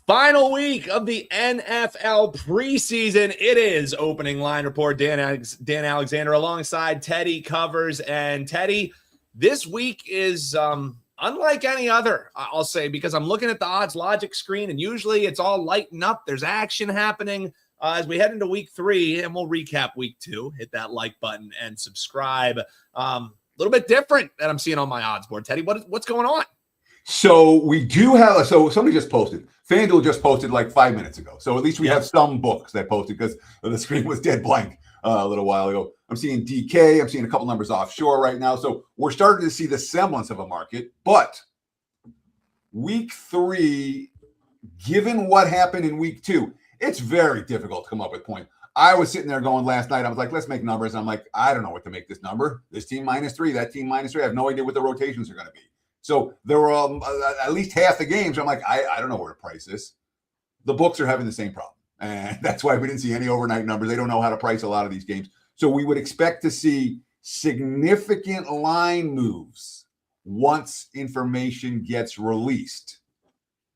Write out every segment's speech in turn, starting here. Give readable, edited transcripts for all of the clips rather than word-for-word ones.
Final week of the NFL preseason. It is opening line report. Dan Alexander alongside Teddy Covers. And Teddy, this week is unlike any other, I'll say, because I'm looking at the odds logic screen, and usually it's all lighting up. There's action happening as we head into week 3, and we'll recap week 2. Hit that like button and subscribe. A little bit different that I'm seeing on my odds board. Teddy, what's going on? So we do have, so somebody just posted. FanDuel just posted like 5 minutes ago. So at least we have some books that posted because the screen was dead blank a little while ago. I'm seeing DK. I'm seeing a couple numbers offshore right now. So we're starting to see the semblance of a market. But week 3, given what happened in week 2, it's very difficult to come up with points. I was sitting there going last night. I was like, let's make numbers. And I'm like, I don't know what to make this number. This team -3, that team -3. I have no idea what the rotations are going to be. So there were at least half the games. I'm like, I don't know where to price this. The books are having the same problem. And that's why we didn't see any overnight numbers. They don't know how to price a lot of these games. So we would expect to see significant line moves once information gets released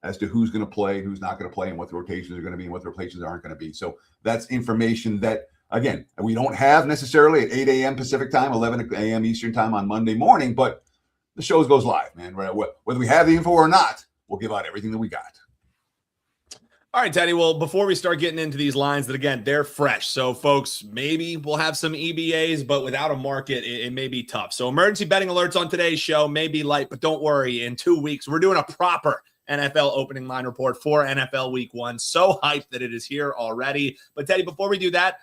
as to who's going to play, who's not going to play, and what the rotations are going to be and what the rotations aren't going to be. So that's information that, again, we don't have necessarily at 8 a.m. Pacific time, 11 a.m. Eastern time on Monday morning, but the show goes live, man. Whether we have the info or not, we'll give out everything that we got. All right, Teddy. Well, before we start getting into these lines that, again, they're fresh. So, folks, maybe we'll have some EBAs, but without a market, it may be tough. So emergency betting alerts on today's show may be light, but don't worry. In 2 weeks, we're doing a proper NFL opening line report for NFL Week 1. So hyped that it is here already. But, Teddy, before we do that,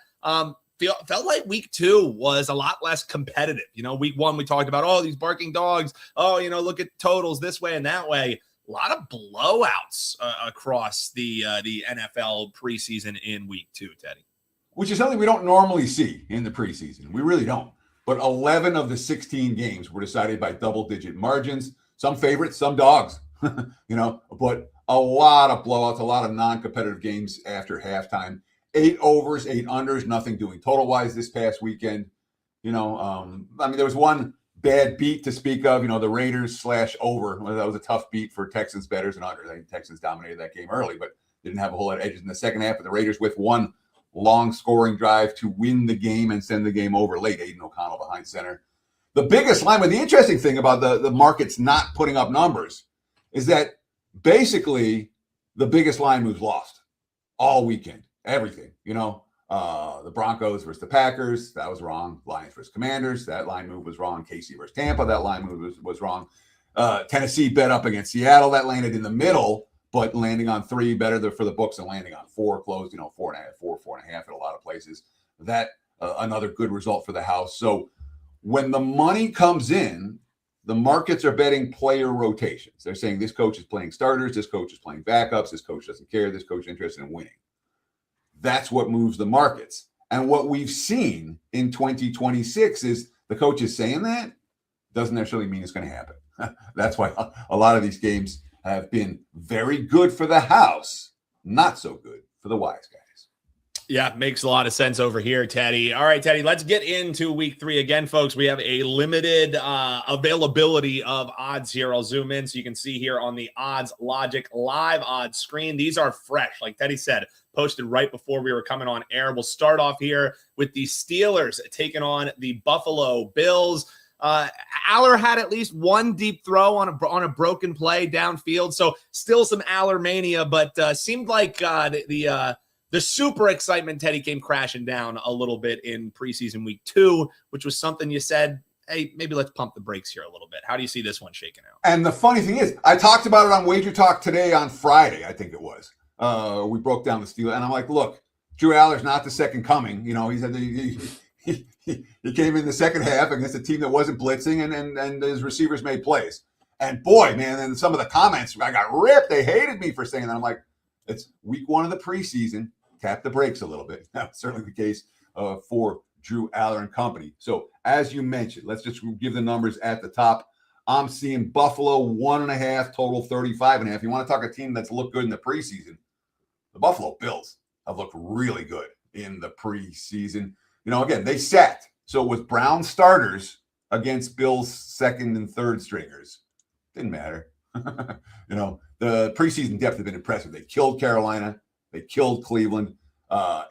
felt like week 2 was a lot less competitive. Week 1, we talked about, these barking dogs. Look at totals this way and that way. A lot of blowouts across the NFL preseason in week 2, Teddy. Which is something we don't normally see in the preseason. We really don't. But 11 of the 16 games were decided by double-digit margins. Some favorites, some dogs. But a lot of blowouts, a lot of non-competitive games after halftime. 8 overs, 8 unders, nothing doing total-wise this past weekend. There was one bad beat to speak of, the Raiders /over. Well, that was a tough beat for Texans bettors and unders. I think Texans dominated that game early, but didn't have a whole lot of edges in the second half. But the Raiders with one long scoring drive to win the game and send the game over late. Aiden O'Connell behind center. The biggest line, but the interesting thing about the markets not putting up numbers is that basically the biggest line moves lost all weekend. Everything, the Broncos versus the Packers, that was wrong. Lions versus Commanders, that line move was wrong. KC versus Tampa, that line move was wrong. Tennessee bet up against Seattle, that landed in the middle, but landing on 3 better for the books and landing on 4 closed, 4.5 in a lot of places. That another good result for the house. So when the money comes in, the markets are betting player rotations. They're saying this coach is playing starters, this coach is playing backups, this coach doesn't care, this coach is interested in winning. That's what moves the markets. And what we've seen in 2026 is the coach is saying that doesn't necessarily mean it's going to happen. That's why a lot of these games have been very good for the house, not so good for the wise guys. Yeah, makes a lot of sense over here, Teddy. All right, Teddy, let's get into week 3 again, folks. We have a limited availability of odds here. I'll zoom in so you can see here on the Odds Logic live odds screen. These are fresh, like Teddy said, posted right before we were coming on air. We'll start off here with the Steelers taking on the Buffalo Bills. Aller had at least one deep throw on a broken play downfield, so still some Aller mania, but seemed like the super excitement, Teddy, came crashing down a little bit in preseason week 2, which was something you said, hey, maybe let's pump the brakes here a little bit. How do you see this one shaking out? And the funny thing is, I talked about it on WagerTalk today on Friday, I think it was. We broke down the Steelers, and I'm like, look, Drew Aller's not the second coming. He came in the second half against a team that wasn't blitzing, and his receivers made plays. And boy, man, and some of the comments, I got ripped. They hated me for saying that. I'm like, it's week 1 of the preseason. Tap the brakes a little bit. That's certainly the case for Drew Aller and company. So as you mentioned, let's just give the numbers at the top. I'm seeing Buffalo 1.5, total 35.5. You want to talk a team that's looked good in the preseason? The Buffalo Bills have looked really good in the preseason. Again, they sat. So it was Brown starters against Bills second and third stringers. Didn't matter. the preseason depth has been impressive. They killed Carolina. They killed Cleveland.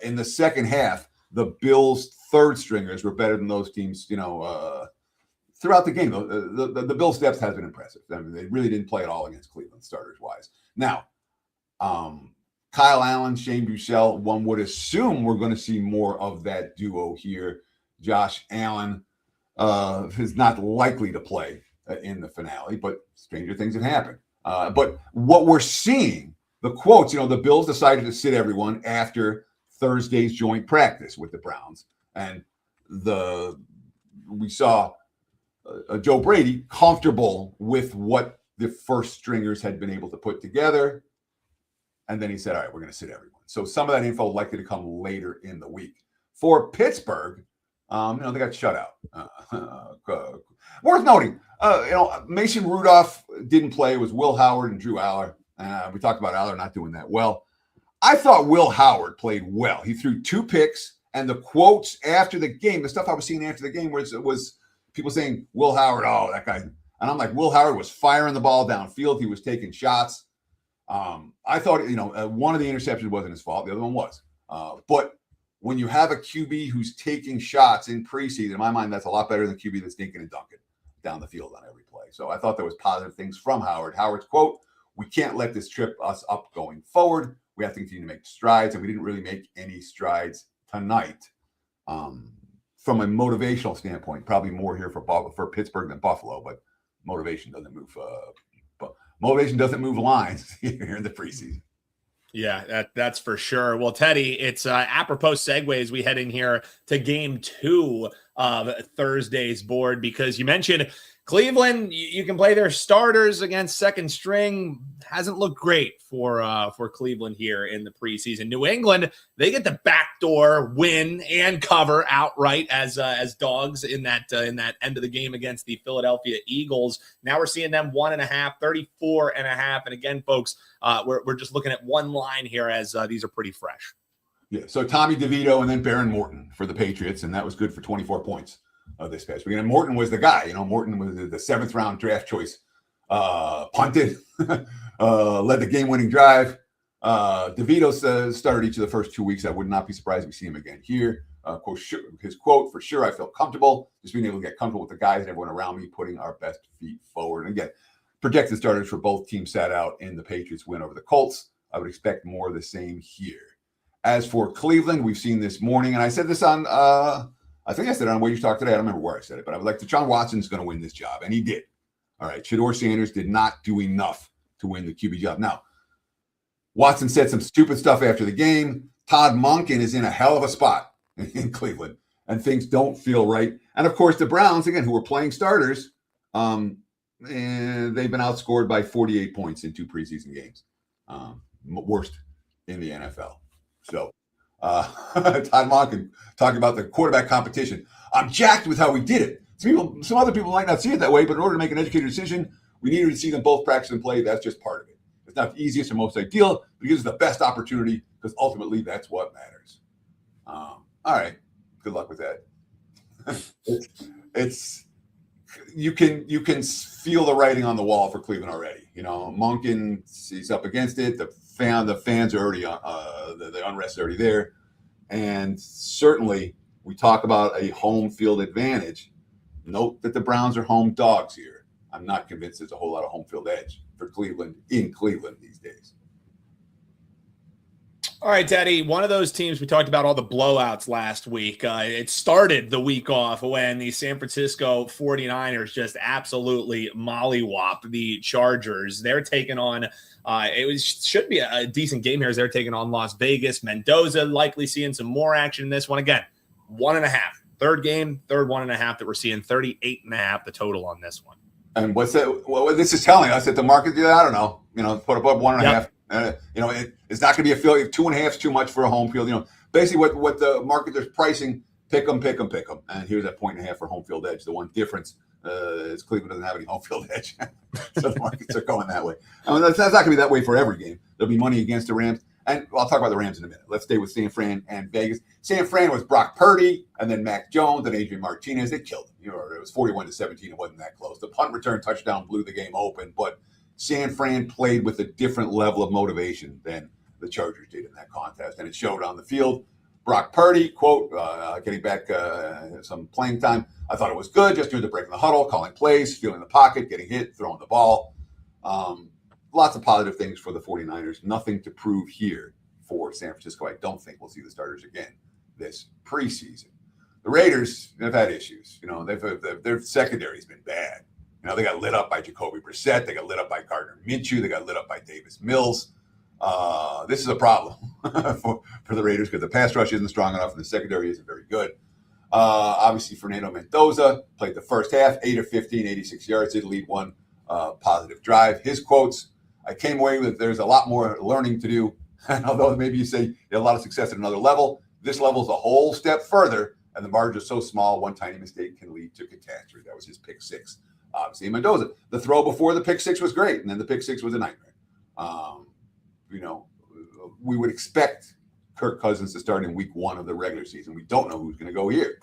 In the second half, the Bills' third stringers were better than those teams, throughout the game. The Bills' depth has been impressive. I mean, they really didn't play at all against Cleveland, starters-wise. Now, Kyle Allen, Shane Buechele, one would assume we're going to see more of that duo here. Josh Allen is not likely to play in the finale, but stranger things have happened. But what we're seeing, the quotes, the Bills decided to sit everyone after Thursday's joint practice with the Browns. And we saw Joe Brady comfortable with what the first stringers had been able to put together. And then he said, all right, we're going to sit everyone. So some of that info likely to come later in the week. For Pittsburgh, they got shut out. Worth noting, Mason Rudolph didn't play. It was Will Howard and Drew Aller. We talked about Aller not doing that well. I thought Will Howard played well. He threw 2 picks, and the quotes after the game, the stuff I was seeing after the game was people saying, Will Howard, oh, that guy. And I'm like, Will Howard was firing the ball downfield. He was taking shots. I thought, one of the interceptions wasn't his fault. The other one was. But when you have a QB who's taking shots in preseason, in my mind, that's a lot better than QB that's dinking and dunking down the field on every play. So I thought there was positive things from Howard. Howard's quote, we can't let this trip us up going forward. We have to continue to make strides, and we didn't really make any strides tonight. From a motivational standpoint, probably more here for Pittsburgh than Buffalo, but motivation doesn't move lines here in the preseason. Yeah, that's for sure. Well, Teddy, it's apropos segue as we head in here to game 2 of Thursday's board, because you mentioned Cleveland, you can play their starters against second string. Hasn't looked great for Cleveland here in the preseason. New England, they get the backdoor win and cover outright as dogs in that end of the game against the Philadelphia Eagles. Now we're seeing them 1.5, 34.5. And again, folks, we're just looking at one line here as these are pretty fresh. Yeah. So Tommy DeVito and then Baron Morton for the Patriots, and that was good for 24 points. This past week. And Morton was the guy. Morton was the 7th round draft choice. Punted, led the game-winning drive. DeVito started each of the first 2 weeks. I would not be surprised if we see him again here. His quote, for sure, I feel comfortable. Just being able to get comfortable with the guys and everyone around me, putting our best feet forward. And again, projected starters for both teams sat out in the Patriots win over the Colts. I would expect more of the same here. As for Cleveland, we've seen this morning, and I said this on I think I said it on WagerTalk today. I don't remember where I said it, but I was like, Deshaun Watson's going to win this job, and he did. All right, Shedeur Sanders did not do enough to win the QB job. Now, Watson said some stupid stuff after the game. Todd Monken is in a hell of a spot in Cleveland, and things don't feel right. And, of course, the Browns, again, who were playing starters, and they've been outscored by 48 points in 2 preseason games. Worst in the NFL. So, Todd Monken talking about the quarterback competition. I'm jacked with how we did it. Some other people might not see it that way, but in order to make an educated decision, we needed to see them both practice and play. That's just part of it. It's not the easiest or most ideal, but it gives us the best opportunity because ultimately that's what matters. All right. Good luck with that. You can feel the writing on the wall for Cleveland already. Monken, he's up against it. The fans are already the unrest is already there, and certainly we talk about a home field advantage. Note that the Browns are home dogs here. I'm not convinced there's a whole lot of home field edge for Cleveland in Cleveland these days. All right, Teddy, one of those teams we talked about all the blowouts last week. It started the week off when the San Francisco 49ers just absolutely mollywopped the Chargers. They're taking on should be a decent game here as they're taking on Las Vegas. Mendoza likely seeing some more action in this one. Again, 1.5. Third game, third 1.5 that we're seeing, 38.5 the total on this one. And what's that? What this is telling us that the market, I don't know, put above 1.5. Yep. It's not going to be a field. 2.5 is too much for a home field. Basically what the market is pricing, pick them. And here's that 1.5 for home field edge. The one difference is Cleveland doesn't have any home field edge. So the markets are going that way. That's not going to be that way for every game. There'll be money against the Rams. And I'll talk about the Rams in a minute. Let's stay with San Fran and Vegas. San Fran was Brock Purdy and then Mac Jones and Adrian Martinez. They killed him. It was 41-17. It wasn't that close. The punt return touchdown blew the game open, but San Fran played with a different level of motivation than the Chargers did in that contest, and it showed on the field. Brock Purdy, quote, getting back some playing time. I thought it was good, just doing the break in the huddle, calling plays, feeling the pocket, getting hit, throwing the ball. Lots of positive things for the 49ers. Nothing to prove here for San Francisco. I don't think we'll see the starters again this preseason. The Raiders have had issues. You know, their secondary has been bad. You know, they got lit up by Jacoby Brissett. They got lit up by Gardner Minshew. They got lit up by Davis Mills. This is a problem for the Raiders because the pass rush isn't strong enough and the secondary isn't very good. Obviously, Fernando Mendoza played the first half, 8 of 15, 86 yards, did lead one positive drive. His quotes, I came away with there's a lot more learning to do. And although maybe you say you had a lot of success at another level, this level is a whole step further, and the margin is so small, one tiny mistake can lead to catastrophe. That was his pick six. Obviously, Mendoza. The throw before the pick six was great, and then the pick six was a nightmare. You know, we would expect Kirk Cousins to start in week 1 of the regular season. We don't know who's going to go here.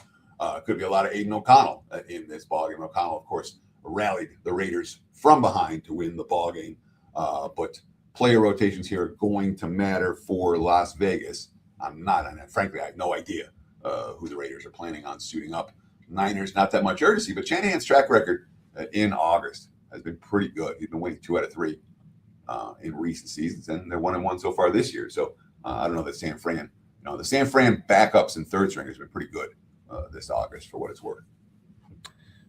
Could be a lot of Aiden O'Connell in this ballgame. O'Connell, of course, rallied the Raiders from behind to win the ballgame. But player rotations here are going to matter for Las Vegas. Frankly, I have no idea who the Raiders are planning on suiting up. Niners, not that much urgency, but Shanahan's track record in August has been pretty good. He's been winning 2 out of 3 in recent seasons, and they're 1-1 so far this year. So I don't know that San Fran, the San Fran backups and third stringers have been pretty good this August for what it's worth.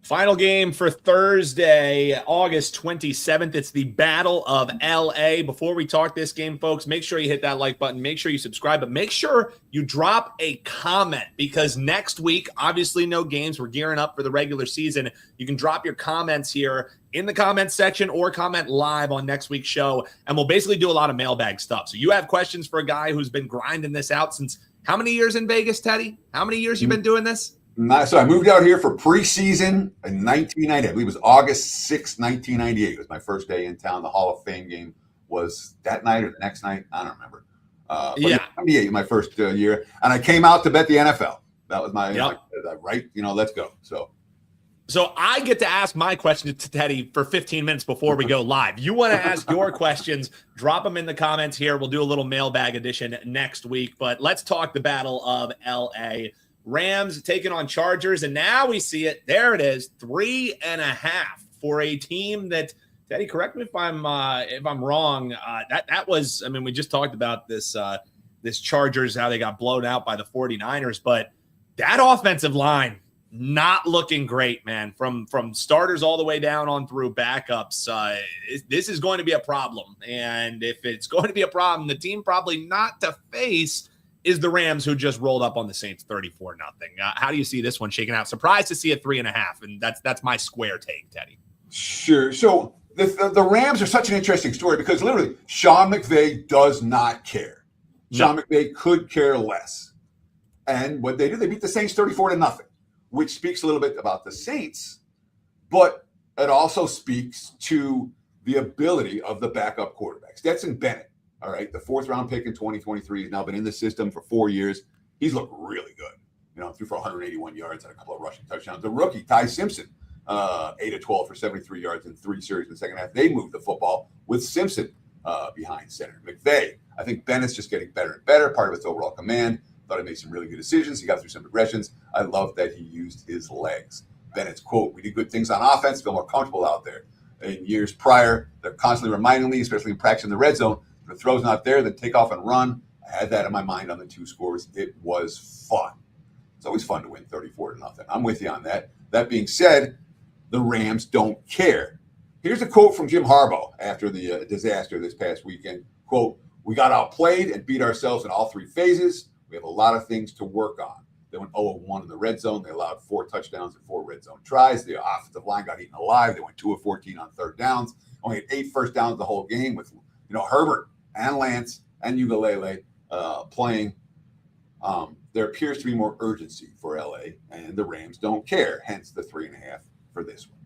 Final game for Thursday, August 27th. It's the Battle of LA. Before we talk this game, folks, make sure you hit that like button. Make sure you subscribe, but make sure you drop a comment because next week, obviously no games. We're gearing up for the regular season. You can drop your comments here in the comments section or comment live on next week's show, and we'll basically do a lot of mailbag stuff. So you have questions for a guy who's been grinding this out since how many years in Vegas, Teddy? How many years you been doing this? So I moved out here for preseason in 1990. I believe it was August 6, 1998. It was my first day in town. The Hall of Fame game was that night or the next night. I don't remember. Yeah, 98, my first year. And I came out to bet the NFL. That was my right. Let's go. So I get to ask my question to Teddy for 15 minutes before we go live. You want to ask your questions, drop them in the comments here. We'll do a little mailbag edition next week. But let's talk the Battle of LA. Rams taking on Chargers, and now we see it. There it is, 3.5 for a team that, Teddy, correct me if I'm wrong. That was, I mean, we just talked about this Chargers, how they got blown out by the 49ers, but that offensive line not looking great, man. From starters all the way down on through backups. This is going to be a problem, and if it's going to be a problem, the team probably not to face is the Rams, who just rolled up on the Saints 34-0. How do you see this one shaking out? Surprised to see it 3.5, and that's my square take, Teddy. Sure. So the Rams are such an interesting story because literally Sean McVay does not care. Sean McVay could care less. And what they do, they beat the Saints 34-0, which speaks a little bit about the Saints, but it also speaks to the ability of the backup quarterbacks. Stetson Bennett. All right, the 4th-round pick in 2023 has now been in the system for 4 years. He's looked really good. Threw for 181 yards and a couple of rushing touchdowns. The rookie, Ty Simpson, 8 of 12 for 73 yards in 3 series in the second half. They moved the football with Simpson behind center. McVay, I think Bennett's just getting better and better. Part of its overall command. Thought he made some really good decisions. He got through some progressions. I love that he used his legs. Bennett's quote, "We did good things on offense, feel more comfortable out there." In years prior, they're constantly reminding me, especially in practice in the red zone, if the throw's not there, then take off and run. I had that in my mind on the 2 scores. It was fun. It's always fun to win 34-0. I'm with you on that. That being said, the Rams don't care. Here's a quote from Jim Harbaugh after the disaster this past weekend. Quote, "We got outplayed and beat ourselves in all 3 phases. We have a lot of things to work on." They went 0-1 in the red zone. They allowed 4 touchdowns and 4 red zone tries. The offensive line got eaten alive. They went 2 of 14 on 3rd downs. Only had 8 first downs the whole game with Herbert and Lance and Ugalele playing. There appears to be more urgency for LA, and the Rams don't care. Hence the 3.5 for this one.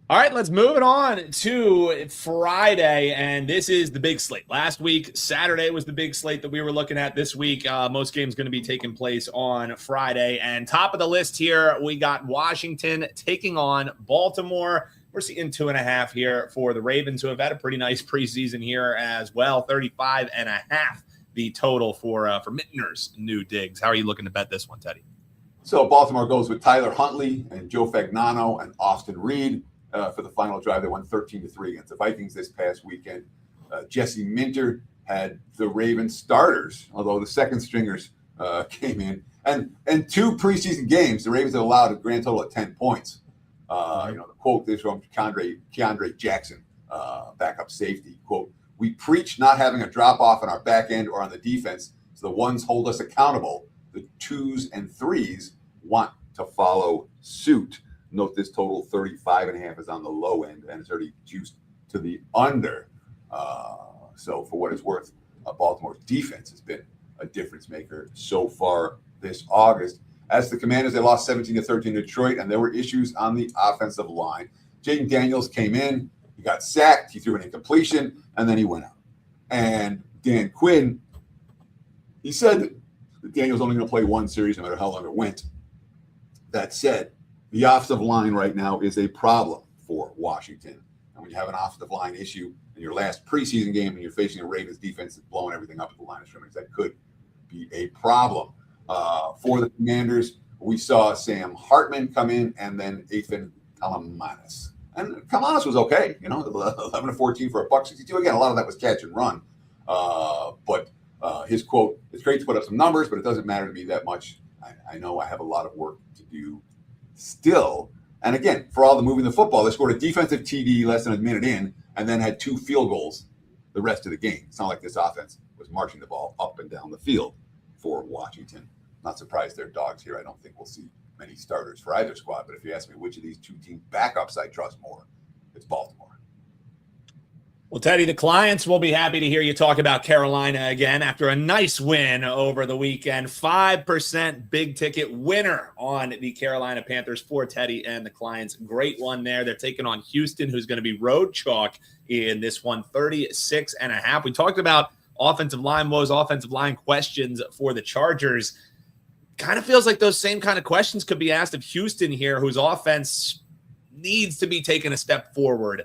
All right, let's move it on to Friday, and this is the big slate. Last week, Saturday was the big slate that we were looking at. This week, most games going to be taking place on Friday. And top of the list here, we got Washington taking on Baltimore. We're seeing 2.5 here for the Ravens, who have had a pretty nice preseason here as well. 35.5 the total for Mittner's new digs. How are you looking to bet this one, Teddy? So Baltimore goes with Tyler Huntley and Joe Fagnano and Austin Reed for the final drive. They won 13-3 against the Vikings this past weekend. Jesse Minter had the Ravens starters, although the second stringers came in. And 2 preseason games, the Ravens have allowed a grand total of 10 points. The quote is from Keandre Jackson, backup safety. Quote, "We preach not having a drop-off on our back end or on the defense, so the ones hold us accountable. The 2s and 3s want to follow suit." Note this total 35.5 is on the low end and it's already juiced to the under. So for what it's worth, Baltimore's defense has been a difference maker so far this August. As the Commanders, they lost 17-13 to Detroit, and there were issues on the offensive line. Jaden Daniels came in, he got sacked, he threw an incompletion, and then he went out. And Dan Quinn, he said that Daniels only going to play 1 series no matter how long it went. That said, the offensive line right now is a problem for Washington. And when you have an offensive line issue in your last preseason game and you're facing a Ravens defense that's blowing everything up at the line of scrimmage, that could be a problem. For the Commanders, we saw Sam Hartman come in and then Ethan Kalamanis. And Kalamanis was okay, 11-14 for $1.62. Again, a lot of that was catch and run. But his quote, "It's great to put up some numbers, but it doesn't matter to me that much. I know I have a lot of work to do still." And again, for all the moving the football, they scored a defensive TD less than a minute in and then had 2 field goals the rest of the game. It's not like this offense was marching the ball up and down the field for Washington. Not surprised they're dogs here. I don't think we'll see many starters for either squad. But if you ask me which of these 2 team backups I trust more, it's Baltimore. Well, Teddy, the clients will be happy to hear you talk about Carolina again after a nice win over the weekend. 5% big ticket winner on the Carolina Panthers for Teddy and the clients. Great one there. They're taking on Houston, who's going to be road chalk in this one, 36.5. We talked about offensive line woes, offensive line questions for the Chargers. Kind of feels like those same kind of questions could be asked of Houston here, whose offense needs to be taken a step forward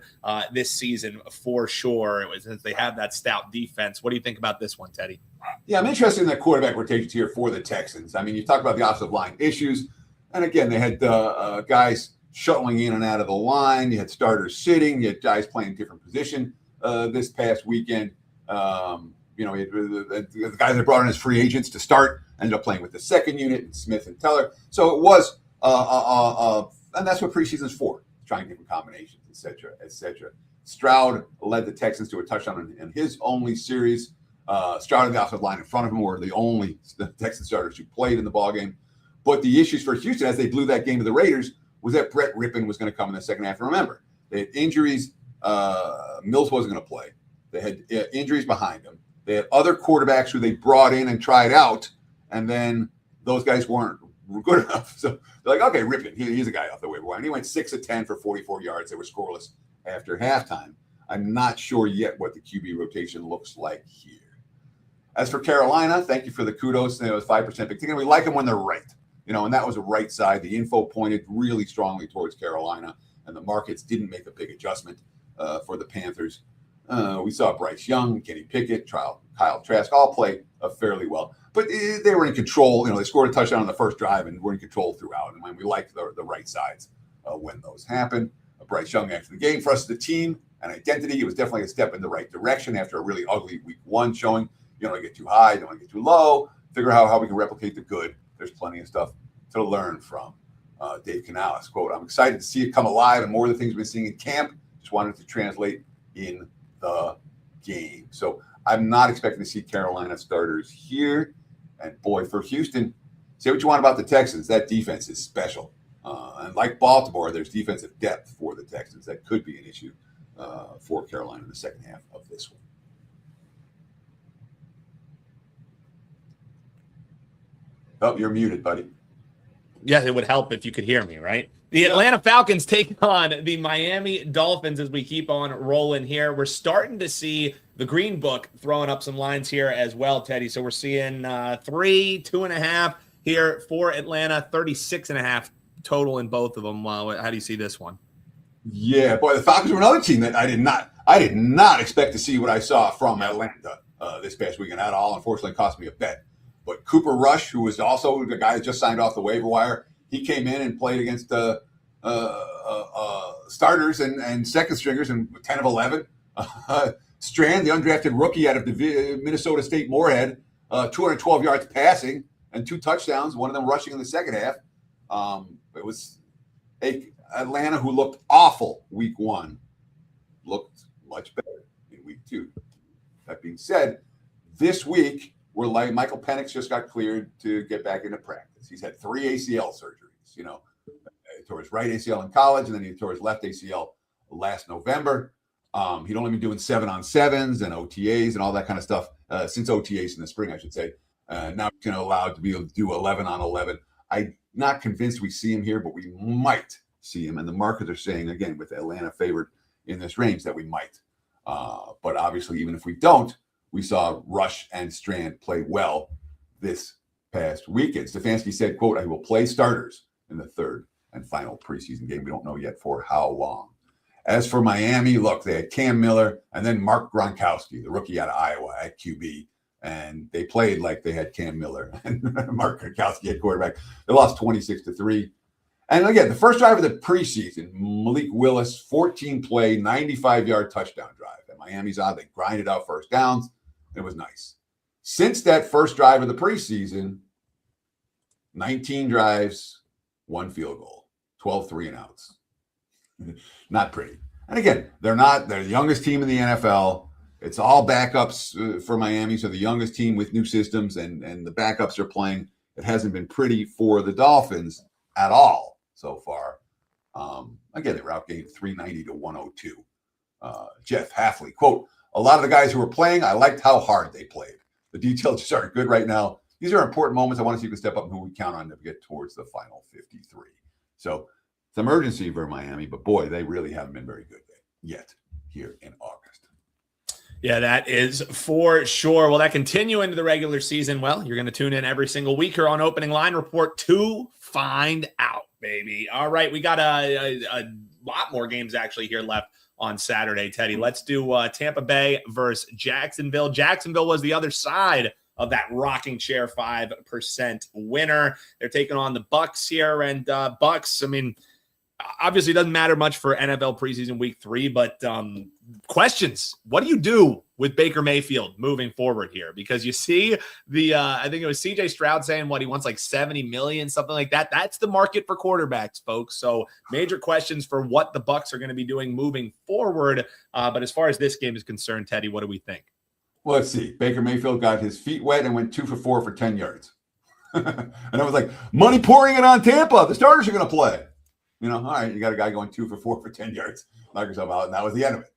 this season for sure, since they have that stout defense. What do you think about this one, Teddy? Yeah, I'm interested in the quarterback rotations here for the Texans. I mean, you talk about the offensive line issues, and again, they had guys shuttling in and out of the line. You had starters sitting. You had guys playing different position this past weekend. The guys that brought in as free agents to start ended up playing with the second unit, and Smith and Teller. So it was, and that's what preseason's for, trying different combinations, et cetera. Stroud led the Texans to a touchdown in his only series. Stroud and the offensive line in front of him were the Texan starters who played in the ballgame. But the issues for Houston as they blew that game to the Raiders was that Brett Rippon was going to come in the second half. And remember, they had injuries. Mills wasn't going to play. They had injuries behind him. They had other quarterbacks who they brought in and tried out, and then those guys weren't good enough. So they're like, okay, Rippon, he's a guy off the waiver wire. And he went 6 of 10 for 44 yards. They were scoreless after halftime. I'm not sure yet what the QB rotation looks like here. As for Carolina, thank you for the kudos. It was 5% big ticket. We like them when they're right. And that was the right side. The info pointed really strongly towards Carolina, and the markets didn't make a big adjustment for the Panthers. We saw Bryce Young, Kenny Pickett, Kyle Trask all play fairly well. But they were in control. They scored a touchdown on the first drive and were in control throughout. And when we like the right sides when those happen. Bryce Young after the game, for us, the team and identity, it was definitely a step in the right direction after a really ugly week 1 showing. You don't want to get too high, you don't want to get too low. Figure out how we can replicate the good. There's plenty of stuff to learn from. Dave Canales, quote, "I'm excited to see it come alive and more of the things we've been seeing in camp. Just wanted it to translate in the game." So I'm not expecting to see Carolina starters here. And boy, for Houston, say what you want about the Texans, that defense is special. And like Baltimore, there's defensive depth for the Texans. That could be an issue for Carolina in the second half of this one. Oh, you're muted, buddy. Yeah, it would help if you could hear me, right? The Atlanta Falcons take on the Miami Dolphins as we keep on rolling here. We're starting to see the Green Book throwing up some lines here as well, Teddy. So we're seeing 3, 2.5 here for Atlanta, 36.5 total in both of them. How do you see this one? Yeah, boy, the Falcons were another team that I did not expect to see what I saw from Atlanta this past weekend at all. Unfortunately, cost me a bet. But Cooper Rush, who was also the guy that just signed off the waiver wire, he came in and played against starters and second stringers and 10 of 11. Strand, the undrafted rookie out of Minnesota State Moorhead, 212 yards passing and 2 touchdowns, one of them rushing in the second half. It was Atlanta, who looked awful week 1, looked much better in week 2. That being said, this week, Michael Penix just got cleared to get back into practice. He's had 3 ACL surgeries, he tore his right ACL in college, and then he tore his left ACL last November. He'd only been doing 7-on-7s and OTAs and all that kind of stuff since OTAs in the spring, I should say. Now he's allowed to be able to do 11-on-11. I'm not convinced we see him here, but we might see him. And the markets are saying, again, with Atlanta favored in this range, that we might. But obviously, even if we don't, we saw Rush and Strand play well this past weekend. Stefanski said, quote, "I will play starters in the 3rd and final preseason game." We don't know yet for how long. As for Miami, look, they had Cam Miller and then Mark Gronkowski, the rookie out of Iowa at QB. And they played like they had Cam Miller and Mark Gronkowski at quarterback. They lost 26-3. And again, the first drive of the preseason, Malik Willis, 14-play, 95-yard touchdown drive. At Miami's odd, they grinded out first downs. It was nice. Since that first drive of the preseason, 19 drives, 1 field goal, 12 3-and-outs. Not pretty. And again, they're the youngest team in the NFL. It's all backups for Miami, so the youngest team with new systems, and the backups are playing. It hasn't been pretty for the Dolphins at all so far. Again, they were outgained 390-102. Jeff Halfley, quote, "A lot of the guys who were playing, I liked how hard they played. The details just aren't good right now. These are important moments. I want to see who can step up and who we count on to get towards the final 53. So it's emergency for Miami, but boy, they really haven't been very good yet here in August. Yeah, that is for sure. Will that continue into the regular season? Well, you're going to tune in every single week here on Opening Line Report to find out, baby. All right, we got a lot more games actually here left on Saturday, Teddy. Let's do Tampa Bay versus Jacksonville. Jacksonville was the other side of that rocking chair 5% winner. They're taking on the Bucs here, and Bucs, I mean, obviously it doesn't matter much for NFL preseason week 3, but questions. What do you do with Baker Mayfield moving forward here? Because you see I think it was CJ Stroud saying he wants like 70 million, something like that. That's the market for quarterbacks, folks. So major questions for what the Bucs are going to be doing moving forward. But as far as this game is concerned, Teddy, what do we think? Well, let's see. Baker Mayfield got his feet wet and went 2 for 4 for 10 yards. And I was like, money pouring it on Tampa. The starters are going to play. All right, you got a guy going 2 for 4 for 10 yards. Knock yourself out, and that was the end of it.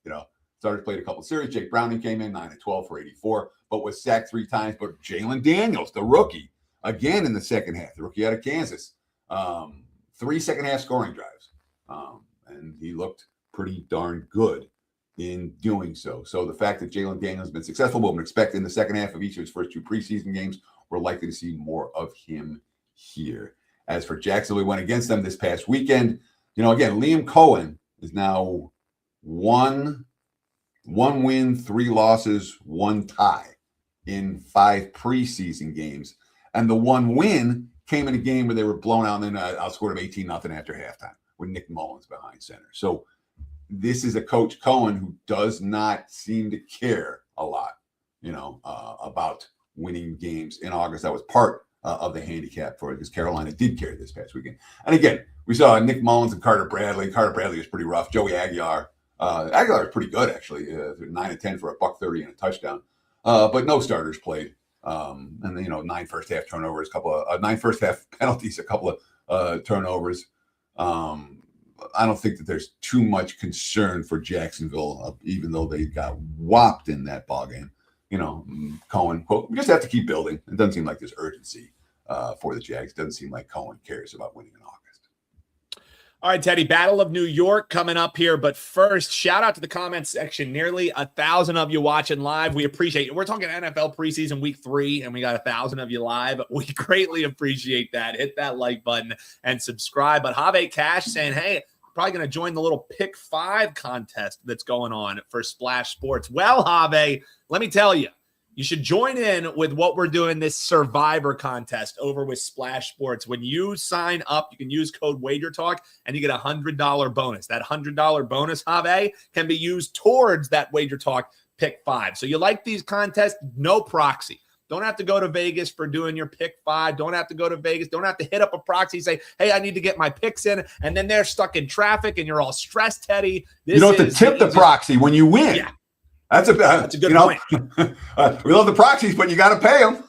Starters played a couple of series. Jake Browning came in 9 of 12 for 84, but was sacked 3 times. But Jalen Daniels, the rookie, again in the second half, the rookie out of Kansas, 3 second-half scoring drives. And he looked pretty darn good in doing so. So the fact that Jalen Daniels has been successful, what we expect in the second half of each of his first 2 preseason games, we're likely to see more of him here. As for Jacksonville, we went against them this past weekend. Again, Liam Cohen is now 1 win, 3 losses, 1 tie in 5 preseason games. And the 1 win came in a game where they were blown out and then outscored them 18-0 after halftime with Nick Mullins behind center. So this is a Coach Cohen who does not seem to care a lot, about winning games in August. That was part of the handicap for it, because Carolina did carry this past weekend. And again, we saw Nick Mullins and Carter Bradley. Carter Bradley was pretty rough. Joey Aguilar. Aguilar was pretty good, actually. 9 of 10 for $130 and a touchdown. But no starters played. And then, 9 first-half turnovers, 9 first-half penalties, a couple of turnovers. I don't think that there's too much concern for Jacksonville, even though they got whopped in that ballgame. Cohen, quote, we just have to keep building. It doesn't seem like there's urgency for the Jags. It doesn't seem like Cohen cares about winning in August. All right, Teddy, Battle of New York coming up here. But first, shout out to the comments section. Nearly 1,000 of you watching live. We appreciate it. We're talking NFL preseason week 3, and we got 1,000 of you live. We greatly appreciate that. Hit that like button and subscribe. But Have Cash saying, hey, probably going to join the little pick 5 contest that's going on for Splash Sports. Well, Have, let me tell you, you should join in with what we're doing, this Survivor contest over with Splash Sports. When you sign up, you can use code WagerTalk and you get a $100 bonus. That $100 bonus, Have, can be used towards that WagerTalk pick 5. So you like these contests? No proxy. Don't have to go to Vegas for doing your pick 5. Don't have to go to Vegas. Don't have to hit up a proxy, say, hey, I need to get my picks in. And then they're stuck in traffic and you're all stressed, Teddy. You don't have to tip the proxy when you win. Yeah. That's a good point. We love the proxies, but you got to pay them.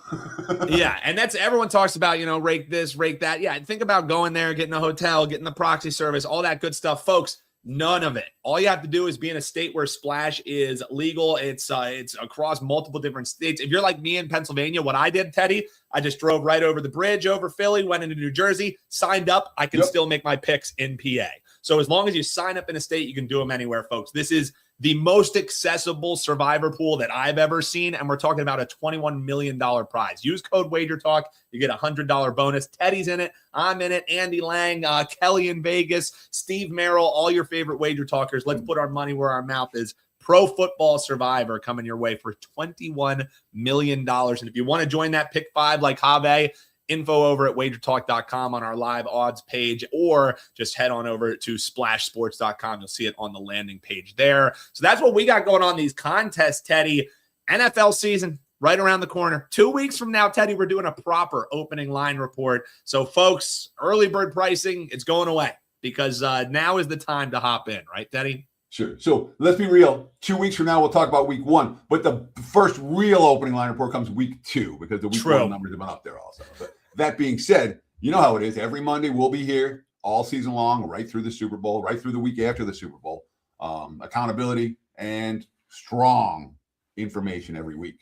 Yeah, and that's everyone talks about, rake this, rake that. Yeah, think about going there, getting a hotel, getting the proxy service, all that good stuff. Folks, none of it. All you have to do is be in a state where Splash is legal. It's across multiple different states. If you're like me in Pennsylvania, what I did, Teddy, I just drove right over the bridge over Philly, went into New Jersey, signed up. I can still make my picks in PA. So as long as you sign up in a state, you can do them anywhere, folks. This is the most accessible Survivor pool that I've ever seen, and we're talking about a $21 million prize. Use code WagerTalk. You get a $100 bonus. Teddy's in it. I'm in it. Andy Lang, Kelly in Vegas, Steve Merrill, all your favorite Wager Talkers. Let's put our money where our mouth is. Pro Football Survivor coming your way for $21 million. And if you want to join that pick 5 like Have, info over at wagertalk.com on our live odds page, or just head on over to splashsports.com. You'll see it on the landing page there. So that's what we got going on these contests, Teddy. NFL season right around the corner. 2 weeks from now, Teddy, we're doing a proper opening line report. So folks, early bird pricing, it's going away because now is the time to hop in, right, Teddy? Sure. So let's be real. 2 weeks from now, we'll talk about week 1, but the first real opening line report comes week 2 because the week 1 numbers have been up there also. But that being said, you know how it is. Every Monday we'll be here all season long, right through the Super Bowl, right through the week after the Super Bowl. Accountability and strong information every week.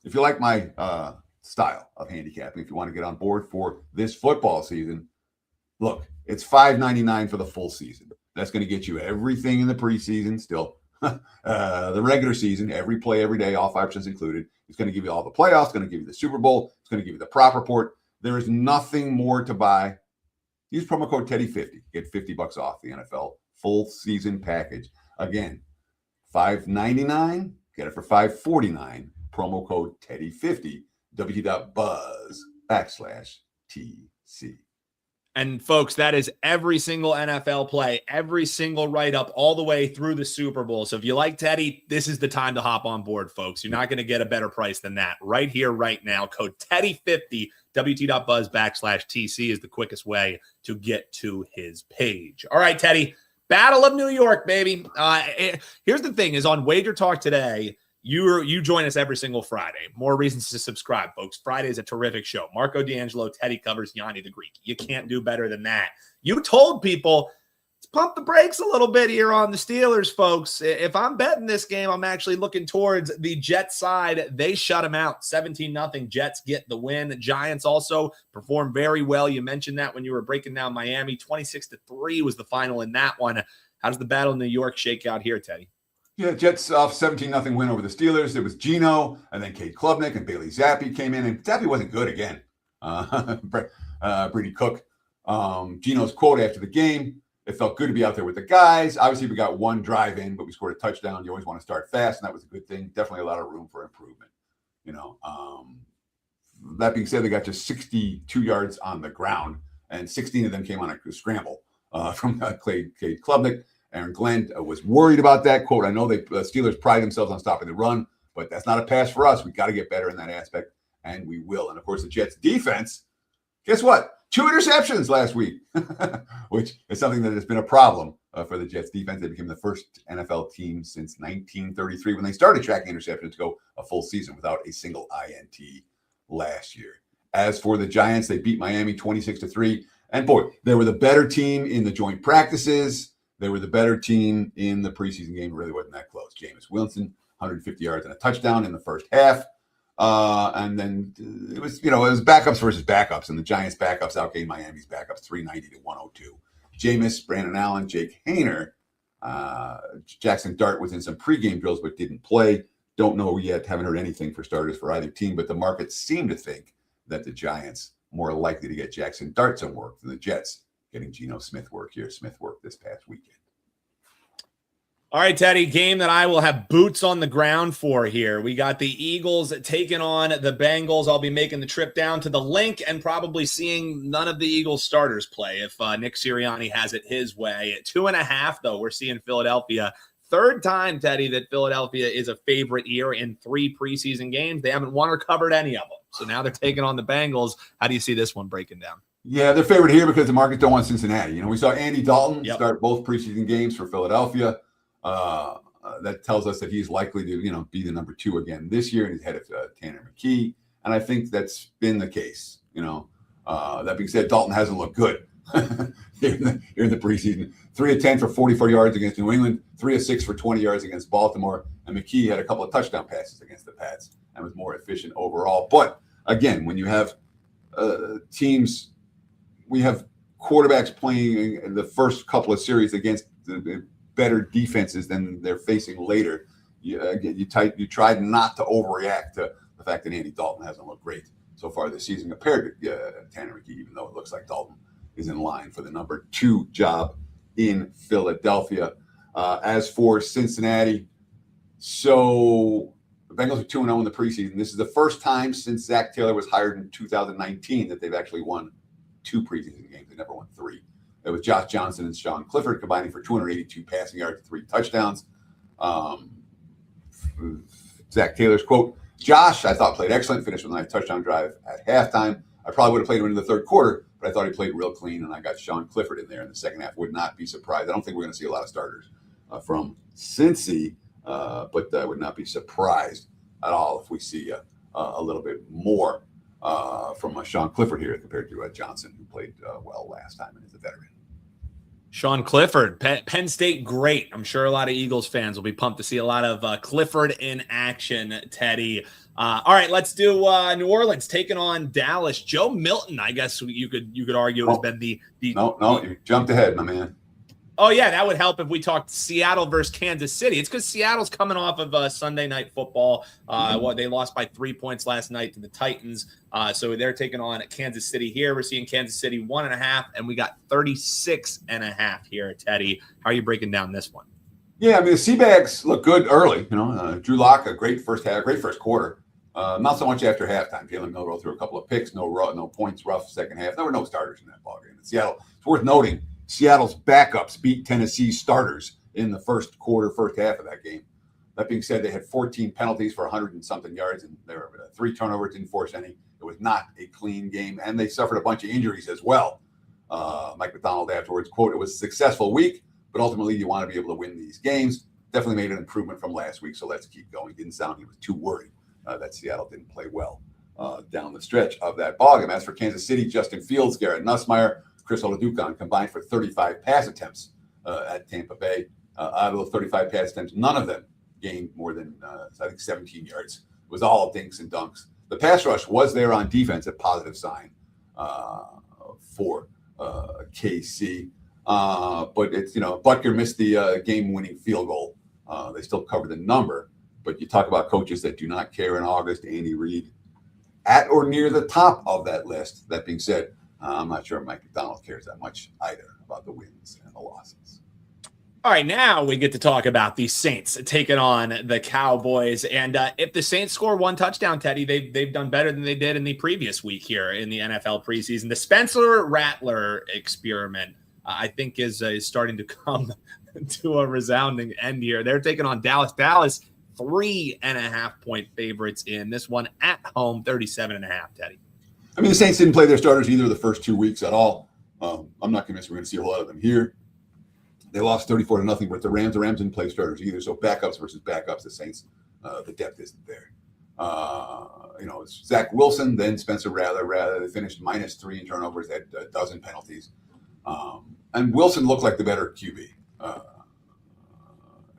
If you like my style of handicapping, if you want to get on board for this football season, look, it's $5.99 for the full season. That's going to get you everything in the preseason still. The regular season, every play, every day, all 5% included. It's going to give you all the playoffs. It's going to give you the Super Bowl. It's going to give you the prop report. There is nothing more to buy. Use promo code Teddy50. Get $50 off the NFL full season package. Again, $5.99. Get it for $5.49. Promo code Teddy50. WT.buzz/TC. And folks, that is every single NFL play, every single write-up, all the way through the Super Bowl. So if you like Teddy, this is the time to hop on board, folks. You're not going to get a better price than that right here, right now. Code Teddy50, WT.buzz/TC is the quickest way to get to his page. All right, Teddy, Battle of New York, baby. Here's the thing is on Wager Talk today, you join us every single Friday. More reasons to subscribe, folks. Friday is a terrific show. Marco D'Angelo, Teddy covers Yanni the Greek. You can't do better than that. You told people, let's pump the brakes a little bit here on the Steelers, folks. If I'm betting this game, I'm actually looking towards the Jets side. They shut them out. 17-0. Jets get the win. The Giants also perform very well. You mentioned that when you were breaking down Miami. 26-3 was the final in that one. How does the Battle of New York shake out here, Teddy? Yeah, Jets off 17-0 win over the Steelers. It was Geno, and then Kate Klubnik and Bailey Zappi came in, and Zappi wasn't good again. Brady Cook. Geno's quote after the game, it felt good to be out there with the guys. Obviously, we got one drive in, but we scored a touchdown. You always want to start fast, and that was a good thing. Definitely a lot of room for improvement. That being said, they got just 62 yards on the ground, and 16 of them came on a scramble from Kate Klubnik. Aaron Glenn was worried about that. Quote, I know the Steelers pride themselves on stopping the run, but that's not a pass for us. We got to get better in that aspect, and we will. And, of course, the Jets' defense, guess what? 2 interceptions last week, which is something that has been a problem for the Jets' defense. They became the first NFL team since 1933 when they started tracking interceptions to go a full season without a single INT last year. As for the Giants, they beat Miami 26-3. And, boy, they were the better team in the joint practices. They were the better team in the preseason game. It really wasn't that close. Jameis Winston, 150 yards and a touchdown in the first half. And then it was backups versus backups, and the Giants' backups outgained Miami's backups 390-102. Jameis, Brandon Allen, Jake Haener, Jackson Dart was in some pregame drills but didn't play. Don't know yet. Haven't heard anything for starters for either team, but the market seemed to think that the Giants more likely to get Jackson Dart some work than the Jets getting Geno Smith work this past weekend. All right, Teddy, game that I will have boots on the ground for here. We got the Eagles taking on the Bengals. I'll be making the trip down to the link and probably seeing none of the Eagles starters play if Nick Sirianni has it his way. At 2.5, though, we're seeing Philadelphia. Third time, Teddy, that Philadelphia is a favorite here in 3 preseason games. They haven't won or covered any of them. So now they're taking on the Bengals. How do you see this one breaking down? Yeah, they're favorite here because the markets don't want Cincinnati. We saw Andy Dalton start both preseason games for Philadelphia. That tells us that he's likely to, be the number 2 again this year, and he's ahead of Tanner McKee. And I think that's been the case. That being said, Dalton hasn't looked good here in the preseason. 3 of 10 for 44 yards against New England, 3 of 6 for 20 yards against Baltimore, and McKee had a couple of touchdown passes against the Pats and was more efficient overall. But again, when you have teams, we have quarterbacks playing in the first couple of series against the better defenses than they're facing later. You tried not to overreact to the fact that Andy Dalton hasn't looked great so far this season compared to Tanner McKee, even though it looks like Dalton is in line for the number 2 job in Philadelphia. As for Cincinnati, so the Bengals are 2-0 in the preseason. This is the first time since Zach Taylor was hired in 2019 that they've actually won 2 preseason games. They never won 3. It was Josh Johnson and Sean Clifford combining for 282 passing yards and 3 touchdowns. Zach Taylor's quote, "Josh, I thought played excellent, finished with a nice touchdown drive at halftime. I probably would have played him into the third quarter, but I thought he played real clean, and I got Sean Clifford in there in the second half. Would not be surprised. I don't think we're going to see a lot of starters from Cincy, but I would not be surprised at all if we see a little bit more from Sean Clifford here compared to Johnson, who played well last time and is a veteran." Sean Clifford, Penn State, great. I'm sure a lot of Eagles fans will be pumped to see a lot of Clifford in action, Teddy. All right, let's do New Orleans taking on Dallas. Joe Milton, I guess you could argue, has been the No, you jumped ahead, my man. Oh, yeah, that would help if we talked Seattle versus Kansas City. It's because Seattle's coming off of Sunday Night Football. They lost by 3 points last night to the Titans. So they're taking on Kansas City here. We're seeing Kansas City 1.5, and we got 36.5 here, Teddy. How are you breaking down this one? Yeah, the Seabags look good early. Drew Lock, a great first quarter. Not so much after halftime. Jalen Milroe threw a couple of picks, no points, rough second half. There were no starters in that ballgame. In Seattle, it's worth noting, Seattle's backups beat Tennessee's starters in the first half of that game. That being said, they had 14 penalties for 100 and something yards, and there were 3 turnovers, didn't force any. It was not a clean game, and they suffered a bunch of injuries as well. Mike McDonald afterwards, quote, "It was a successful week, but ultimately you want to be able to win these games. Definitely made an improvement from last week, so let's keep going." Didn't sound he was too worried that Seattle didn't play well down the stretch of that ballgame. As for Kansas City, Justin Fields, Garrett Nussmeier, Chris Olajuwon combined for 35 pass attempts at Tampa Bay. Out of those 35 pass attempts, none of them gained more than, 17 yards. It was all dinks and dunks. The pass rush was there on defense, a positive sign for KC. But it's, Butker missed the game-winning field goal. They still covered the number. But you talk about coaches that do not care in August, Andy Reid, at or near the top of that list. That being said, I'm not sure Mike McDonald cares that much either about the wins and the losses. All right, now we get to talk about the Saints taking on the Cowboys. And if the Saints score 1 touchdown, Teddy, they've done better than they did in the previous week here in the NFL preseason. The Spencer Rattler experiment, I think, is starting to come to a resounding end here. They're taking on Dallas. Dallas, 3.5-point favorites in this one at home, 37.5, Teddy. The Saints didn't play their starters either the first 2 weeks at all. I'm not convinced we're going to see a whole lot of them here. They lost 34-0, but the Rams didn't play starters either. So backups versus backups, the Saints, the depth isn't there. It's Zach Wilson, then Spencer Rattler. They finished -3 in turnovers, had a dozen penalties. And Wilson looked like the better QB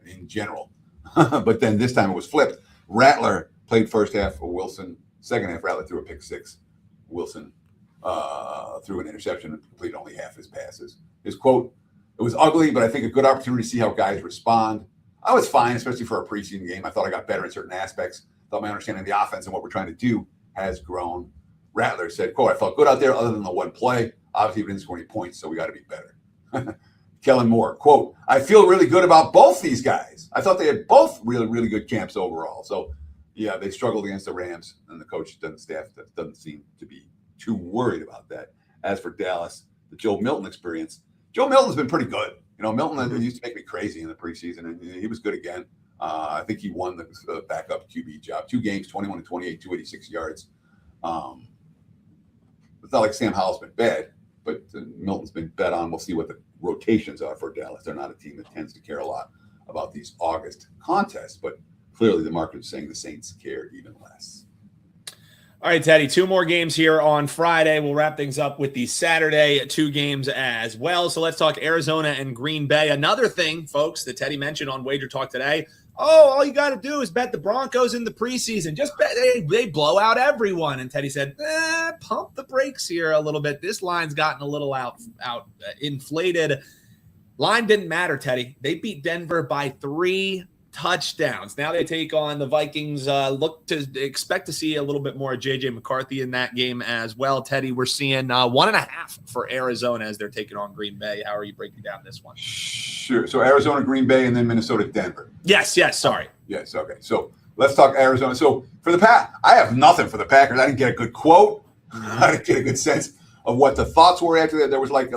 in general. But then this time it was flipped. Rattler played first half for Wilson. Second half, Rattler threw a pick 6. Wilson threw an interception and completed only half his passes. His quote, "It was ugly, but I think a good opportunity to see how guys respond. I was fine, especially for a preseason game. I thought I got better in certain aspects. Thought my understanding of the offense and what we're trying to do has grown." Rattler said, quote, "I felt good out there other than the one play. Obviously, we didn't score any points, so we got to be better. Kellen Moore, quote, I feel really good about both these guys. I thought they had both really, really good camps overall. So, yeah, they struggled against the Rams, and the coach and staff doesn't seem to be too worried about that. As for Dallas, the Joe Milton experience, Joe Milton's been pretty good. Milton used to make me crazy in the preseason, and he was good again. I think he won the backup QB job. 2 games, 21 and 28, 286 yards. It's not like Sam Howell's been bad, but Milton's been bet on. We'll see what the rotations are for Dallas. They're not a team that tends to care a lot about these August contests, but clearly the market is saying the Saints care even less. All right, Teddy, 2 more games here on Friday. We'll wrap things up with the Saturday 2 games as well. So let's talk Arizona and Green Bay. Another thing, folks, that Teddy mentioned on WagerTalk today, all you got to do is bet the Broncos in the preseason. Just bet they blow out everyone. And Teddy said, pump the brakes here a little bit. This line's gotten a little out inflated. Line didn't matter, Teddy. They beat Denver by 3 touchdowns. Now they take on the Vikings. Expect to see a little bit more of J.J. McCarthy in that game as well. Teddy, we're seeing 1.5 for Arizona as they're taking on Green Bay. How are you breaking down this one? Sure. So Arizona, Green Bay, and then Minnesota, Denver. Yes. Sorry. Yes. Okay. So let's talk Arizona. So for the I have nothing for the Packers. I didn't get a good quote. I didn't get a good sense of what the thoughts were after that. There was like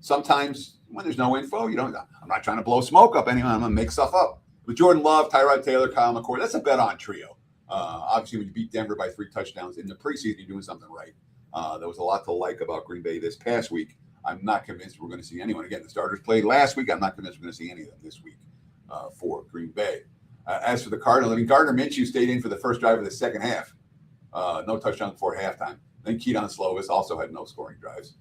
sometimes when there's no info, I'm not trying to blow smoke up anyone. I'm going to make stuff up. With Jordan Love, Tyrod Taylor, Kyle McCord, that's a bet-on trio. Obviously, when you beat Denver by 3 touchdowns in the preseason, you're doing something right. There was a lot to like about Green Bay this past week. I'm not convinced we're going to see anyone. Again, the starters played last week. I'm not convinced we're going to see any of them this week for Green Bay. As for the Cardinals, Gardner Minshew stayed in for the first drive of the second half. No touchdown before halftime. Then Keaton Slovis also had no scoring drives.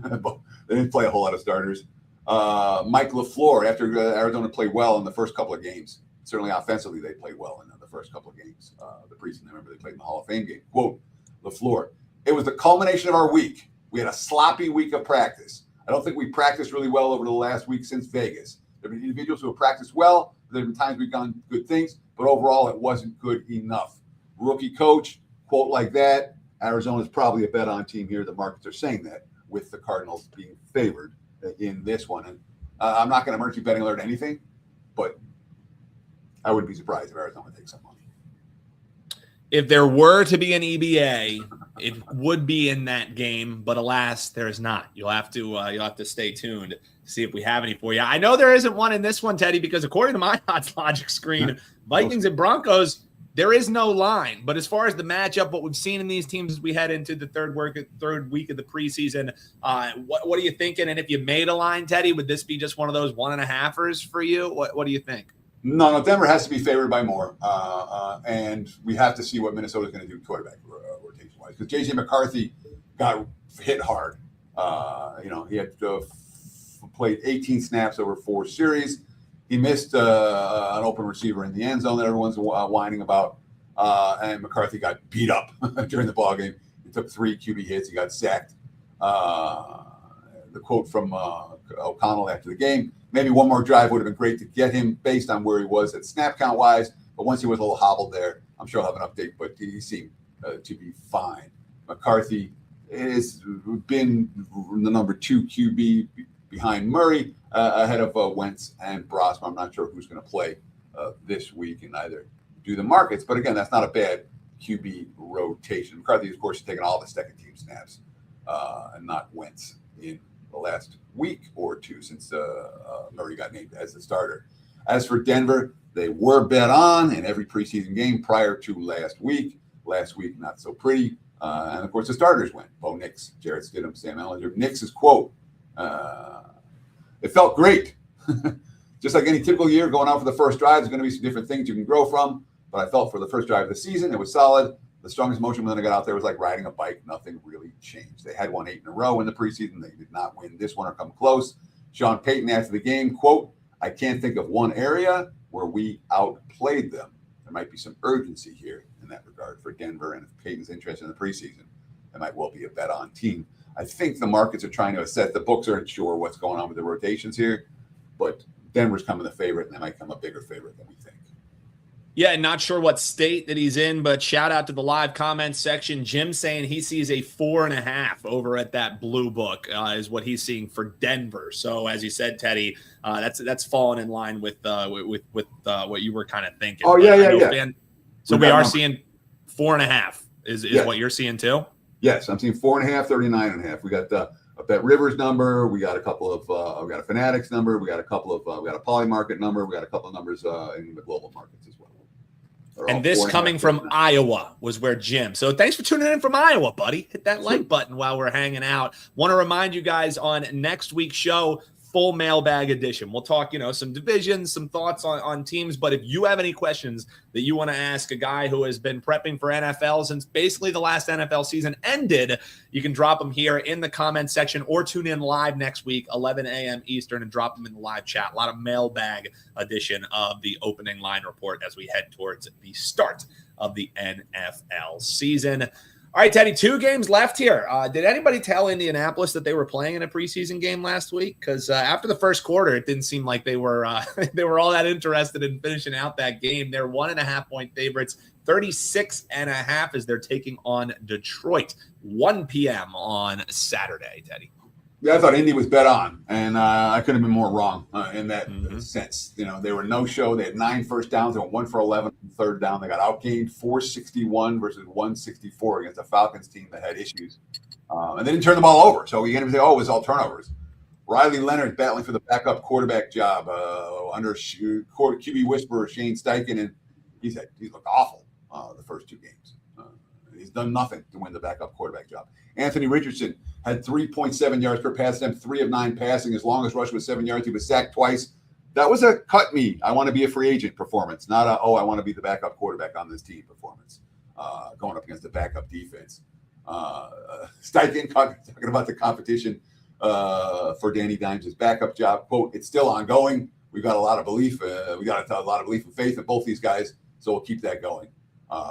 But they didn't play a whole lot of starters. Mike LaFleur, after Arizona played well in the first couple of games, certainly offensively they played well in the first couple of games. The preseason, remember, they played in the Hall of Fame game. Quote, LaFleur, it was the culmination of our week. We had a sloppy week of practice. I don't think we practiced really well over the last week since Vegas. There have been individuals who have practiced well. There have been times we've done good things, but overall it wasn't good enough. Rookie coach, quote like that. Arizona's probably a bet-on team here. The markets are saying that, with the Cardinals being favored in this one. And I'm not going to emergency betting alert anything, but I wouldn't be surprised if Arizona takes some money. If there were to be an EBA, it would be in that game, but alas, there is not. You'll have to stay tuned to see if we have any for you. I know there isn't one in this one, Teddy, because according to my odds logic screen, Vikings and Broncos, there is no line. But as far as the matchup, what we've seen in these teams as we head into the third week of the preseason, what are you thinking? And if you made a line, Teddy, would this be just one of those 1.5ers for you? What do you think? No, Denver has to be favored by more. And we have to see what Minnesota's going to do quarterback rotation-wise. Because J.J. McCarthy got hit hard. He had played 18 snaps over 4 series. He missed an open receiver in the end zone that everyone's whining about. And McCarthy got beat up during the ballgame. He took 3 QB hits. He got sacked. The quote from O'Connell after the game, maybe one more drive would have been great to get him based on where he was at snap count wise. But once he was a little hobbled there, I'm sure I'll have an update, but he seemed to be fine. McCarthy has been the number 2 QB behind Murray, ahead of Wentz and Brosma. I'm not sure who's going to play this week, and either do the markets. But again, that's not a bad QB rotation. McCarthy, of course, has taken all the second-team snaps and not Wentz in the last week or 2 since Murray got named as the starter. As for Denver, they were bet on in every preseason game prior to last week. Last week, not so pretty. And, of course, the starters went. Bo Nix, Jarrett Stidham, Sam Ehlinger. Nix's quote, it felt great. Just like any typical year, going out for the first drive, there's going to be some different things you can grow from. But I felt for the first drive of the season, it was solid. The strongest motion when I got out there was like riding a bike. Nothing really changed. They had won 8 in a row in the preseason. They did not win this one or come close. Sean Payton after the game, quote, I can't think of one area where we outplayed them. There might be some urgency here in that regard for Denver. And if Payton's interested in the preseason, it might well be a bet-on team. I think the markets are trying to assess. The books aren't sure what's going on with the rotations here, but Denver's coming the favorite, and they might come a bigger favorite than we think. Yeah, not sure what state that he's in, but shout out to the live comments section. Jim saying he sees a 4.5 over at that blue book is what he's seeing for Denver. So as you said, Teddy, that's fallen in line with what you were kind of thinking. Oh, yeah. So we are seeing 4.5 is what you're seeing too? Yes, I'm seeing 4.5, 39.5. We got a Bet Rivers number. We got a couple of we got a Fanatics number. We got a couple of we got a Poly Market number. We got a couple of numbers in the global markets as well. And this coming from Iowa was where Jim. So thanks for tuning in from Iowa, buddy. Hit that like button while we're hanging out. Want to remind you guys on next week's show, full mailbag edition. We'll talk, some divisions, some thoughts on teams. But if you have any questions that you want to ask a guy who has been prepping for NFL since basically the last NFL season ended, you can drop them here in the comments section or tune in live next week, 11 a.m. Eastern, and drop them in the live chat. A lot of mailbag edition of the opening line report as we head towards the start of the NFL season. All right, Teddy, 2 games left here. Did anybody tell Indianapolis that they were playing in a preseason game last week? Because after the first quarter, it didn't seem like they were they were all that interested in finishing out that game. They're 1.5-point favorites, 36.5 as they're taking on Detroit, 1 p.m. on Saturday, Teddy. Yeah, I thought Indy was bet on, and I couldn't have been more wrong in that sense. They were no-show. They had 9 first downs. They went 1 for 11 on third down. They got outgained 461 versus 164 against a Falcons team that had issues. And they didn't turn the ball over. So you can't even say, it was all turnovers. Riley Leonard battling for the backup quarterback job under QB whisperer Shane Steichen, and he looked awful the first 2 games. He's done nothing to win the backup quarterback job. Anthony Richardson had 3.7 yards per pass attempt, 3 of 9 passing. His longest rush was 7 yards. He was sacked twice. That was a cut me, I want to be a free agent performance, not I want to be the backup quarterback on this team performance, going up against the backup defense. Steichen talking about the competition for Danny Dimes' backup job. Quote, it's still ongoing. We've got a lot of belief. We got a lot of belief and faith in both these guys, so we'll keep that going.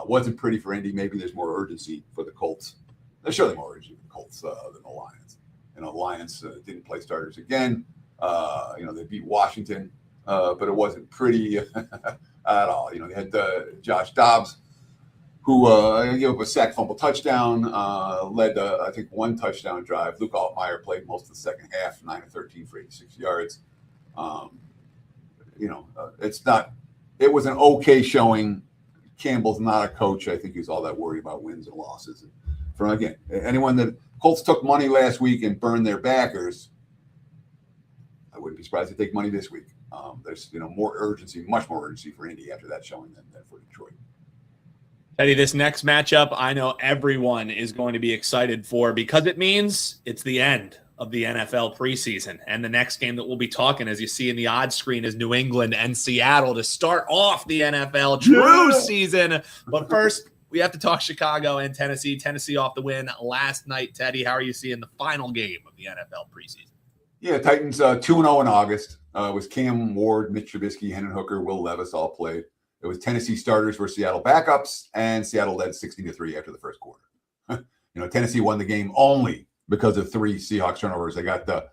Wasn't pretty for Indy. Maybe there's more urgency for the Colts. There's surely more urgency for the Colts than the Lions. The Lions didn't play starters again. They beat Washington, but it wasn't pretty at all. They had Josh Dobbs, who gave up a sack, fumble, touchdown, led, I think, 1 touchdown drive. Luke Altmaier played most of the second half, 9 of 13 for 86 yards. It was an okay showing. Campbell's not a coach. I think he's all that worried about wins and losses. And anyone that Colts took money last week and burned their backers, I wouldn't be surprised to take money this week. There's more urgency, much more urgency for Indy after that showing than for Detroit. Teddy, this next matchup, I know everyone is going to be excited for because it means it's the end of the NFL preseason. And the next game that we'll be talking, as you see in the odds screen, is New England and Seattle to start off the NFL true season. But first, we have to talk Chicago and Tennessee. Tennessee off the win last night. Teddy, how are you seeing the final game of the NFL preseason? Yeah, Titans 2-0 in August. It was Cam Ward, Mitch Trubisky, Hendon Hooker, Will Levis all played. It was Tennessee starters versus Seattle backups, and Seattle led 16-3 after the first quarter. Tennessee won the game only because of 3 Seahawks turnovers. They got the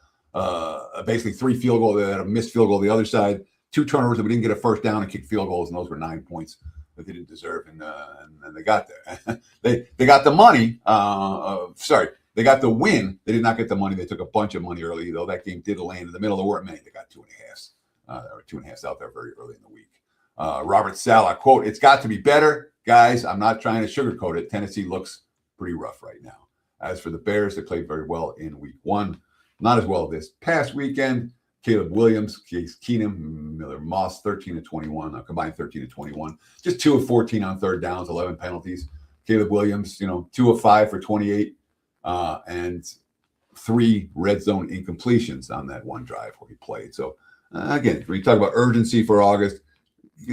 basically 3 field goals. They had a missed field goal the other side, 2 turnovers that we didn't get a first down and kicked field goals, and those were 9 points that they didn't deserve, and they got there. they got the money. They got the win. They did not get the money. They took a bunch of money early, though. That game did land in the middle. There weren't many. They got 2.5. There were 2.5 out there very early in the week. Robert Saleh, quote, it's got to be better. Guys, I'm not trying to sugarcoat it. Tennessee looks pretty rough right now. As for the Bears, they played very well in week 1. Not as well this past weekend. Caleb Williams, Case Keenum, Miller Moss, 13-21, combined 13-21. Just 2 of 14 on third downs, 11 penalties. Caleb Williams, 2 of 5 for 28, and 3 red zone incompletions on that one drive where he played. So, again, when you talk about urgency for August,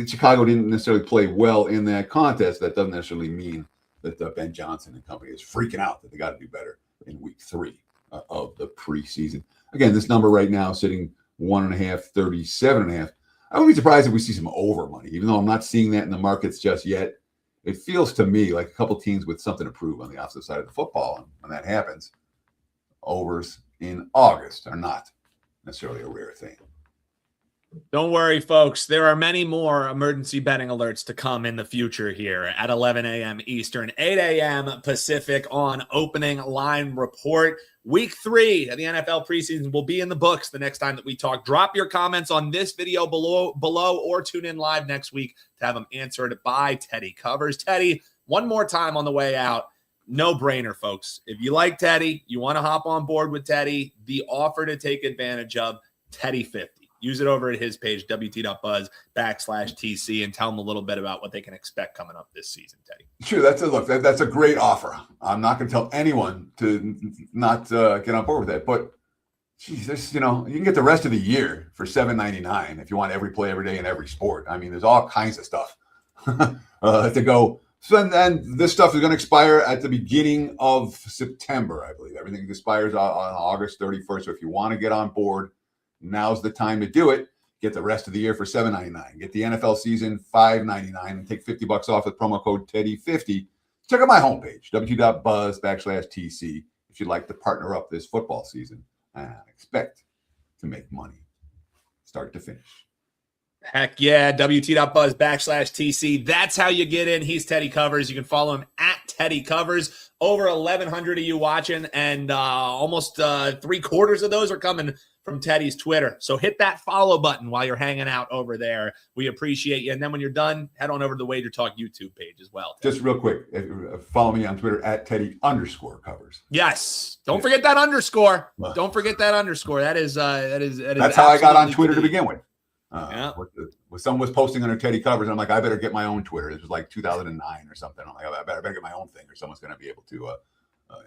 Chicago didn't necessarily play well in that contest. That doesn't necessarily mean that Ben Johnson and company is freaking out that they got to do better in week 3 of the preseason. Again, this number right now sitting 1.5, 37.5. I wouldn't be surprised if we see some over money, even though I'm not seeing that in the markets just yet. It feels to me like a couple teams with something to prove on the opposite side of the football. And when that happens, overs in August are not necessarily a rare thing. Don't worry, folks. There are many more emergency betting alerts to come in the future here at 11 a.m. Eastern, 8 a.m. Pacific on Opening Line Report. Week 3 of the NFL preseason will be in the books the next time that we talk. Drop your comments on this video below or tune in live next week to have them answered by Teddy Covers. Teddy, one more time on the way out. No brainer, folks. If you like Teddy, you want to hop on board with Teddy, the offer to take advantage of, Teddy50. Use it over at his page, WT.buzz/TC, and tell them a little bit about what they can expect coming up this season, Teddy. Sure, that's a great offer. I'm not going to tell anyone to not get on board with that. But, geez, you can get the rest of the year for $7.99 if you want every play every day in every sport. I mean, there's all kinds of stuff to go. So, and this stuff is going to expire at the beginning of September, I believe. Everything expires on August 31st. So if you want to get on board, now's the time to do it. Get the rest of the year for $7.99. Get the NFL season $5.99 and take $50 off with promo code Teddy50. Check out my homepage, WT.buzz/TC, if you'd like to partner up this football season and expect to make money start to finish. Heck yeah, WT.buzz/TC. That's how you get in. He's Teddy Covers. You can follow him at Teddy Covers. Over 1,100 of you watching, and almost 3/4 of those are coming from Teddy's Twitter. So hit that follow button while you're hanging out over there. We appreciate you. And then when you're done, head on over to the WagerTalk YouTube page as well. Just real quick, follow me on Twitter at Teddy_Covers. Yes. Don't forget that underscore. Don't forget that underscore. That is That's how I got on Twitter to begin with. Yeah. Someone was posting under Teddy Covers, and I'm like, I better get my own Twitter. This was like 2009 or something. I'm like, I better get my own thing, or someone's going to be able to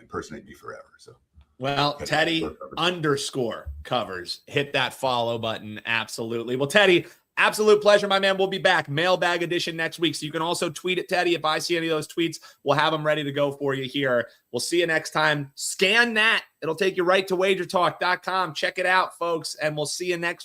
impersonate me forever. So, well, Teddy_Covers. Hit that follow button. Absolutely. Well, Teddy, absolute pleasure, my man. We'll be back. Mailbag edition next week. So you can also tweet at Teddy. If I see any of those tweets, we'll have them ready to go for you here. We'll see you next time. Scan that. It'll take you right to WagerTalk.com. Check it out, folks, and we'll see you next week.